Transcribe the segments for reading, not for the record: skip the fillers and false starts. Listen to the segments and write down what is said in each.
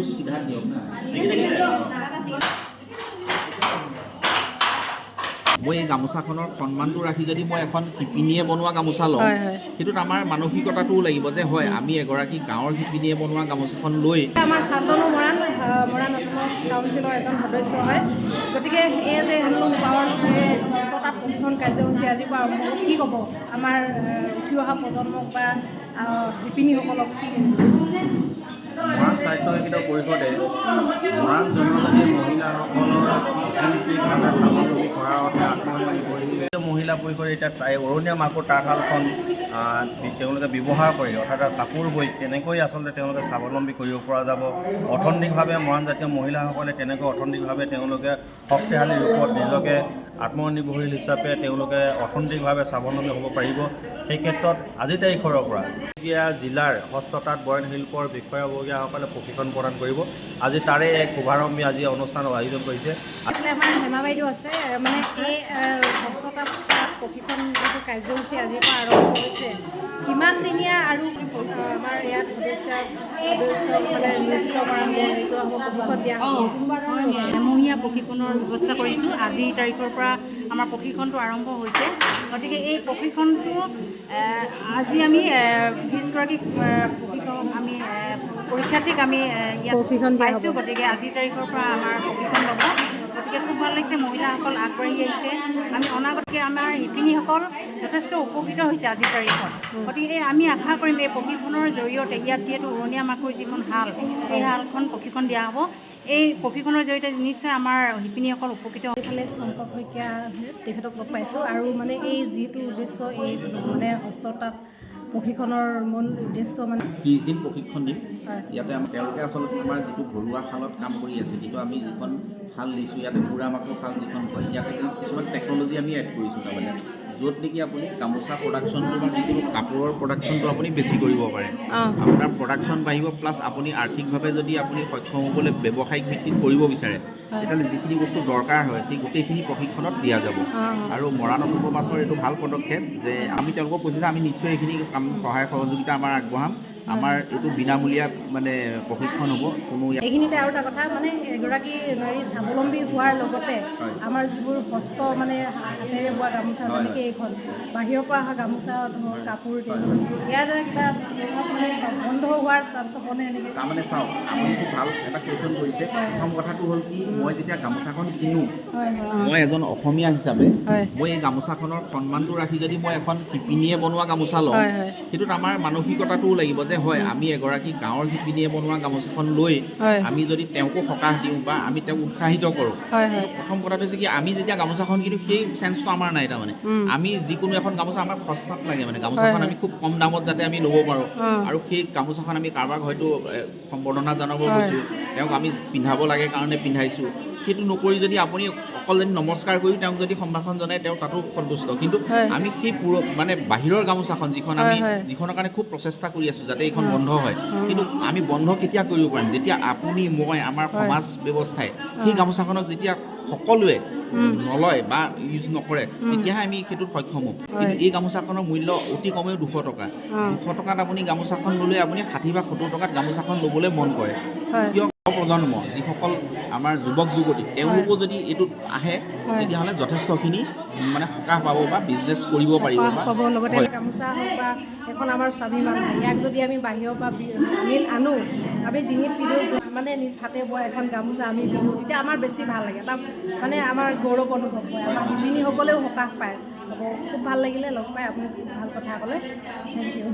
सीधा नियम ना মই এই গামোচাখনৰ সন্মানটো ৰাখি যদি মই এখন শিপিনীয়ে বনোৱা গামোচা লওঁ সেইটোত আমাৰ মানসিকতাটোও লাগিব যে হয় আমি এগৰাকী গাঁৱৰ শিপিনীয়ে বনোৱা গামোচাখন লৈ আমাৰ শান্তনু মৰাণ কাউন্সিলৰ এজন সদস্য হয় গতিকে এই যে হেণ্ডলুম পাৱাৰ হস্ততাঁত প্ৰশিক্ষণ কাৰ্যসূচী আজিৰ পৰা আৰম্ভ কি ক'ব আমাৰ উঠি অহা প্ৰজন্মক বা শিপিনীসকলক কি মৰাণ সাহিত্য শিক্ষিত পৰিষদে মৰাণ জনজাতিৰ মহিলাসকলৰ অৰ্থনৈতিকভাৱে স্বাৱলম্বী কৰাৰ অৰ্থে আত্মসন্মানী কৰি মহিলা পৰিষদে এতিয়া অৰণীয়া মাকুৰ তাঁতশালখন তেওঁলোকে ব্যৱহাৰ কৰি অৰ্থাৎ কাপোৰ বৈ কেনেকৈ আচলতে তেওঁলোকে স্বাৱলম্বী কৰিব পৰা যাব অৰ্থনৈতিকভাৱে মৰাণ জাতীয় মহিলাসকলে কেনেকৈ অৰ্থনৈতিকভাৱে তেওঁলোকে শক্তিশালী ৰূপত নিজকে আত্মনিৰ্ভৰশীল হিচাপে তেওঁলোকে অৰ্থনৈতিকভাৱে স্বাৱলম্বী হ'ব পাৰিব সেই ক্ষেত্ৰত আজি তাৰিখৰ পৰা এতিয়া জিলাৰ হস্ততাঁত বয়ন শিল্পৰ বিষয়ববীয়াসকলে প্ৰশিক্ষণ প্ৰদান কৰিব আজি তাৰে এক শুভাৰম্ভী আজি অনুষ্ঠানৰ আয়োজন কৰিছে আমাৰ হেমা বাইদেউ আছে মানে এই হস্ততাঁত প্ৰশিক্ষণ যিটো কাৰ্যসূচী আজিৰ পৰা আৰম্ভ হৈছে কিমান দিনীয়া আৰু আমাৰ ইয়াত সদস্যসকলে নিয়োজিত কৰাৰ প্ৰশিক্ষণ দিয়া এমহীয়া প্ৰশিক্ষণৰ ব্যৱস্থা কৰিছোঁ আজিৰ তাৰিখৰ পৰা আমাৰ প্ৰশিক্ষণটো আৰম্ভ হৈছে গতিকে এই প্ৰশিক্ষণটো আজি আমি 20গৰাকী প্ৰশিক্ষক আমি পৰীক্ষাৰ্থীক আমি ইয়াত প্ৰশিক্ষণ পাইছোঁ গতিকে আজিৰ তাৰিখৰ পৰা আমাৰ প্ৰশিক্ষণ ল'ব গতিকে খুব ভাল লাগিছে মহিলাসকল আগবাঢ়ি আহিছে আমি অনাগতকৈ আমাৰ শিপিনীসকল যথেষ্ট উপকৃত হৈছে আজিৰ তাৰিখত গতিকে আমি আশা কৰিম এই প্ৰশিক্ষণৰ জৰিয়তে ইয়াত যিহেতু উৰণীয়া মাকুৰ যিখন শাল এই শালখন প্ৰশিক্ষণ দিয়া হ'ব এই প্ৰশিক্ষণৰ জৰিয়তে নিশ্চয় আমাৰ শিপিনীসকল উপকৃত এইফালে শংকৰ শইকীয়া তেখেতক লগ পাইছোঁ আৰু মানে এই যিটো উদ্দেশ্য এই মানে হস্ততাঁত প্ৰশিক্ষণৰ মূল উদ্দেশ্য মানে 30 দিন প্ৰশিক্ষণ দিম ইয়াতে তেওঁলোকে আচলতে আমাৰ যিটো ঘৰুৱা শালত কাম কৰি আছে কিন্তু আমি যিখন শাল দিছোঁ ইয়াতে বুঢ়া মাকুৰ শাল যিখন হয় ইয়াতে কিছুমান টেকন'লজি আমি এড কৰিছোঁ তাৰমানে য'ত নেকি আপুনি গামোচা প্ৰডাকশ্যনটো বা যিকোনো কাপোৰৰ প্ৰডাকশ্যনটো আপুনি বেছি কৰিব পাৰে আপোনাৰ প্ৰডাকশ্যন বাঢ়িব প্লাছ আপুনি আৰ্থিকভাৱে যদি আপুনি সক্ষম হ'বলৈ ব্যৱসায়িক ভিত্তিত কৰিব বিচাৰে তেতিয়াহ'লে যিখিনি বস্তু দৰকাৰ হয় সেই গোটেইখিনি প্ৰশিক্ষণত দিয়া যাব আৰু মৰাণ অসমৰ মাছৰ এইটো ভাল পদক্ষেপ যে আমি তেওঁলোকক কৈছোঁ যে আমি নিশ্চয় এইখিনি কাম সহায় সহযোগিতা আমাৰ আগবঢ়াম আমাৰ এইটো বিনামূলীয়া মানে প্ৰশিক্ষণ হ'ব কোনো এইখিনিতে আৰু এটা কথা মানে এগৰাকী নাৰী স্বাৱলম্বী হোৱাৰ লগতে আমাৰ যিবোৰ হস্ত মানে হাতেৰে বোৱা গামোচা যেনেকৈ এইখন বাহিৰৰ পৰা অহা গামোচা কাপোৰ ইয়াৰ দ্বাৰা কিবা মানে বন্ধ হোৱাৰ চান্স হ'বনে এনেকৈ তাৰমানে চাওক আপুনি খুব ভাল এটা কুৱেশ্যন কৰিছে প্ৰথম কথাটো হ'ল কি মই যেতিয়া গামোচাখন কিনো মই এজন অসমীয়া হিচাপে মই এই গামোচাখনৰ সন্মানটো ৰাখি যদি মই এখন শিপিনীয়ে বনোৱা গামোচা লওঁ সেইটোত আমাৰ মানসিকতাটোও লাগিব যে হয় আমি এগৰাকী গাঁৱৰ শিপিনীয়ে বনোৱা গামোচাখন লৈ আমি যদি তেওঁকো সকাহ দিওঁ বা আমি তেওঁক উৎসাহিত কৰোঁ প্ৰথম কথাটো হৈছে কি আমি যেতিয়া গামোচাখন কিনো সেই চেঞ্চটো আমাৰ নাই তাৰমানে আমি যিকোনো এখন গামোচা আমাক সস্তাত লাগে মানে গামোচাখন আমি খুব কম দামত যাতে আমি ল'ব পাৰোঁ আৰু সেই গামোচাখন আমি কাৰোবাক হয়তো সম্বৰ্ধনা জনাব গৈছোঁ তেওঁক আমি পিন্ধাব লাগে কাৰণে পিন্ধাইছোঁ সেইটো নকৰি যদি আপুনি অকল যদি নমস্কাৰ কৰি তেওঁক যদি সম্ভাষণ জনাই তেওঁ তাতো সন্তুষ্ট কিন্তু আমি সেই মানে বাহিৰৰ গামোচাখন যিখন আমি যিখনৰ কাৰণে খুব প্ৰচেষ্টা কৰি আছোঁ যাতে এইখন বন্ধ হয় কিন্তু আমি বন্ধ কেতিয়া কৰিব পাৰিম যেতিয়া আপুনি মই আমাৰ সমাজ ব্যৱস্থাই সেই গামোচাখনক যেতিয়া সকলোৱে নলয় বা ইউজ নকৰে তেতিয়াহে আমি সেইটোত সক্ষম হ'ম কিন্তু এই গামোচাখনৰ মূল্য অতি কমেও 200 টকা 200 টকাত আপুনি গামোচাখন ল'লে আপুনি 60 বা 70 টকাত গামোচাখন ল'বলৈ মন কৰে কিয় প্ৰজন্ম যিসকল আমাৰ যুৱক যুৱতী তেওঁলোকো যদি এইটোত আহে তেতিয়াহ'লে যথেষ্টখিনি মানে সকাহ পাব বা বিজনেছ কৰিব পাৰিব পাব লগতে গামোচা হওক বা এখন আমাৰ স্বাভিমান ইয়াক যদি আমি বাহিৰৰ পৰা আমি আনো আমি ডিঙিত পিন্ধো মানে নিজ হাতে বোৱা এখন গামোচা আমি পিন্ধো তেতিয়া আমাৰ বেছি ভাল লাগে এটা মানে আমাৰ গৌৰৱ অনুভৱ হয় আমাৰ শিপিনীসকলেও সকাহ পায় খুব ভাল লাগিলে লগ পাই আপুনি ভাল কথা ক'লে থেংক ইউ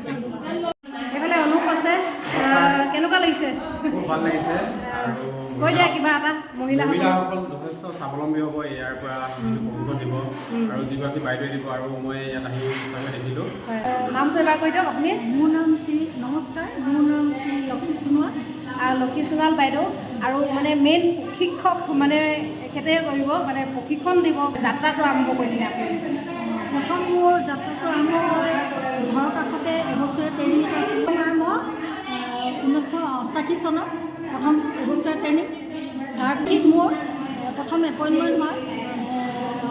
এইফালে অনুপ আছে কেনেকুৱা লাগিছে খুব ভাল লাগিছে কৈ দিয়া কিবা এটা মহিলাসকল যথেষ্ট স্বাৱলম্বী হ'ব ইয়াৰ পৰা প্ৰশিক্ষণ দিব আৰু যিগৰাকী বাইদেউ দিব আৰু মই ইয়াত আহি সঁচাকৈ দেখিলোঁ নামটো এবাৰ কৈ দিয়ক আপুনি মোৰ নাম নমস্কাৰ মোৰ নাম লক্ষী সোণোৱাল লক্ষী সোণোৱাল বাইদেউ আৰু মানে মেইন শিক্ষক মানে এখেতে কৰিব মানে প্ৰশিক্ষণ দিব যাত্ৰাটো আৰম্ভ কৰিছিলে আপুনি প্ৰথম মোৰ যাত্ৰাটো আৰম্ভ ঘৰৰ কাষতে এবছৰীয়া ট্ৰেইনিং এটা আছিলে মই 1988 চনত প্ৰথম এবছৰীয়া ট্ৰেইনিং তাৰপিছত মোৰ প্ৰথম এপইণ্টমেণ্ট হয়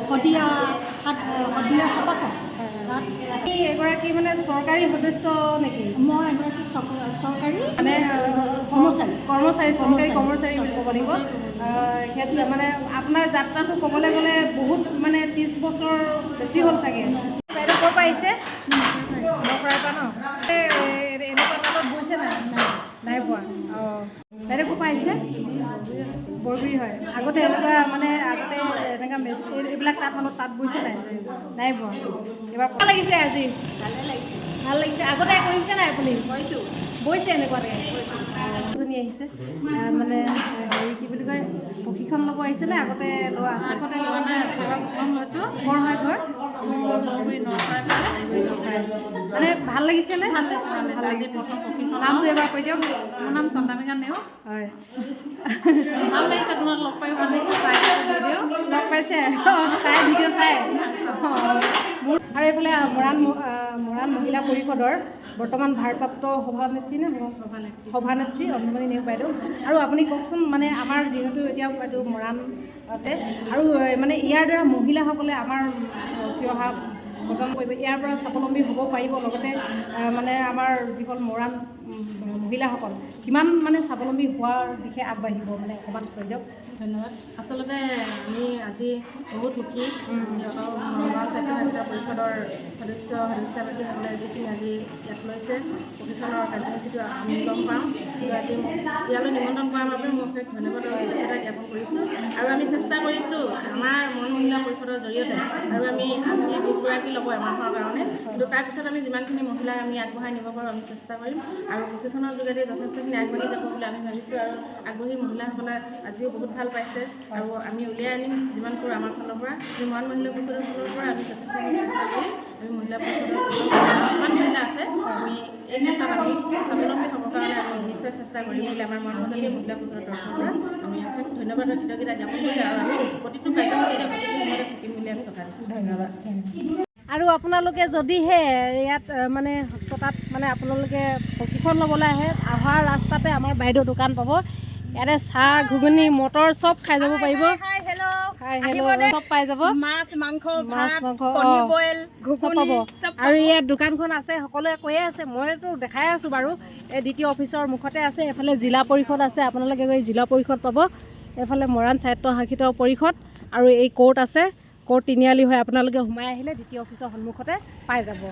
শদিয়া এগৰাকী মানে চৰকাৰী সদস্য নেকি? মই এগৰাকী চৰকাৰী মানে কৰ্মচাৰী চৰকাৰী কৰ্মচাৰী বুলি ক'ব লাগিব। সেইটো মানে আপোনাৰ যাত্ৰাটো ক'বলৈ গ'লে বহুত মানে 30 বছৰ বেছি হ'ল চাগে। বাইদেউ ক'ৰ পৰা আহিছে? নকৰাৰ পৰা ন? এনেকুৱা তাঁতত বৈছে নাই পোৱা? অঁ, বাইদেউ ক'ৰ পৰা আহিছে? বৰগুৰি হয়। আগতে এনেকুৱা মানে এনেকুৱা এইবিলাক তাঁত বৈছে নাই পোৱা? এইবাৰ ভাল লাগিছে আজি? ভাল লাগিছে। আগতে কৰিছে নাই আপুনি? বৈছে এনেকুৱাকৈ? এজনী আহিছে মানে হেৰি কি বুলি কয়, প্ৰশিক্ষণ ল'ব আহিছে নে আগতে লোৱা আছে? আগতে লোৱা নাই, এবাৰ প্ৰথম লৈছোঁ। ক'ৰ হয় ঘৰ? বৰগুৰি নলবাৰী। মানে ভাল লাগিছেনে? ভাল লাগিছে আজি প্ৰথম প্ৰশিক্ষণ। নামটো এবাৰ কৈ দিয়ক। মোৰ নাম চন্দামিকা নেওগ। হয়। ভাল লাগিছে, তোমাক লগ পাই ভাল লাগিছে। লগ পাইছে? চাই ভিডিঅ' চাই। মোৰ আৰু এইফালে মৰাণ মহিলা পৰিষদৰ বৰ্তমান ভাৰপ্ৰাপ্ত সভানেত্ৰী নে সভানেত্ৰী অঞ্জুমণি নেওগ বাইদেউ। আৰু আপুনি কওকচোন, মানে আমাৰ যিহেতু এতিয়া বাইদেউ মৰাণতে আৰু মানে ইয়াৰ দ্বাৰা মহিলাসকলে আমাৰ উঠি অহা প্ৰজন্ম কৰিব, ইয়াৰ পৰা স্বাৱলম্বী হ'ব পাৰিব, লগতে মানে আমাৰ যিসকল মৰাণ মহিলাসকল কিমান মানে স্বাৱলম্বী হোৱাৰ দিশে আগবাঢ়িব, মানে অকণমান কৈ দিয়ক। ধন্যবাদ। আচলতে আমি আজি বহুত সুখী, মৰাণ স্বাস্থ্য পৰিষদৰ সদস্যসকলে যিখিনি আজি ইয়াত লৈছে প্ৰশিক্ষণৰ কাৰ্যসূচীটো আমি গম পাওঁ। আজি ইয়ালৈ নিমন্ত্ৰণ কৰাৰ বাবে মই ধন্যবাদ জ্ঞাপন কৰিছোঁ। আৰু আমি চেষ্টা কৰিছোঁ আমাৰ মৰাণ মহিলা পৰিষদৰ জৰিয়তে, আৰু আমি আজি 20 গৰাকী ল'ব এমাহৰ কাৰণে, কিন্তু তাৰপিছত আমি যিমানখিনি মহিলাক আমি আগবঢ়াই নিব পাৰোঁ আমি চেষ্টা কৰিম। আৰু প্ৰশিক্ষণৰ যোগেদি যথেষ্টখিনি আগবাঢ়ি যাব বুলি আমি ভাবিছোঁ। আৰু আগবাঢ়ি মহিলাসকলে আজিও বহুত ভাল পাইছে, আৰু আমি উলিয়াই আনিম যিমান কৰোঁ আমাৰ ফালৰ পৰা। মৰাণ মহিলা পৰিষদৰ ফালৰ পৰা আমি যথেষ্টখিনি চেষ্টা কৰি আমি মহিলা পৰিষদৰ যিমান মহিলা আছে আমি এই ক্ষেত্ৰত আমি স্বাৱলম্বী হ'বৰ কাৰণে আমি নিশ্চয় চেষ্টা কৰিম বুলি আমাৰ মৰাণ মহিলা পৰিষদৰ তৰফৰ পৰা আমি ধন্যবাদ আৰু কৃতজ্ঞতা জ্ঞাপন কৰি, আৰু আমি প্ৰতিটো কাৰ্যসূচীতে প্ৰতিটো সময়তে থাকিম বুলি আমি কথা দিছোঁ। ধন্যবাদ। আৰু আপোনালোকে যদিহে ইয়াত মানে হস্ততাঁত মানে আপোনালোকে প্ৰশিক্ষণ ল'বলৈ অহাৰ ৰাস্তাতে আমাৰ বাইদেউ দোকান পাব। ইয়াতে চাহ, ঘুগুনি, মটৰ চব খাই যাব পাৰিব। চব পাই যাব। মাছ মাংস চব পাব। আৰু ইয়াত দোকানখন আছে, সকলোৱে কৈয়ে আছে, মইতো দেখাই আছোঁ বাৰু। এই দ্বিতীয় অফিচৰ মুখতে আছে। এইফালে জিলা পৰিষদ আছে, আপোনালোকে গৈ জিলা পৰিষদ পাব। এইফালে মৰাণ স্বায়ত্তশাসিত পৰিষদ, আৰু এই কোৰ্ট আছে। কোৰ্ট তিনিআলি হৈ আপোনালোকে সোমাই আহিলে দ্বিতীয় অফিচৰ সন্মুখতে পাই যাব।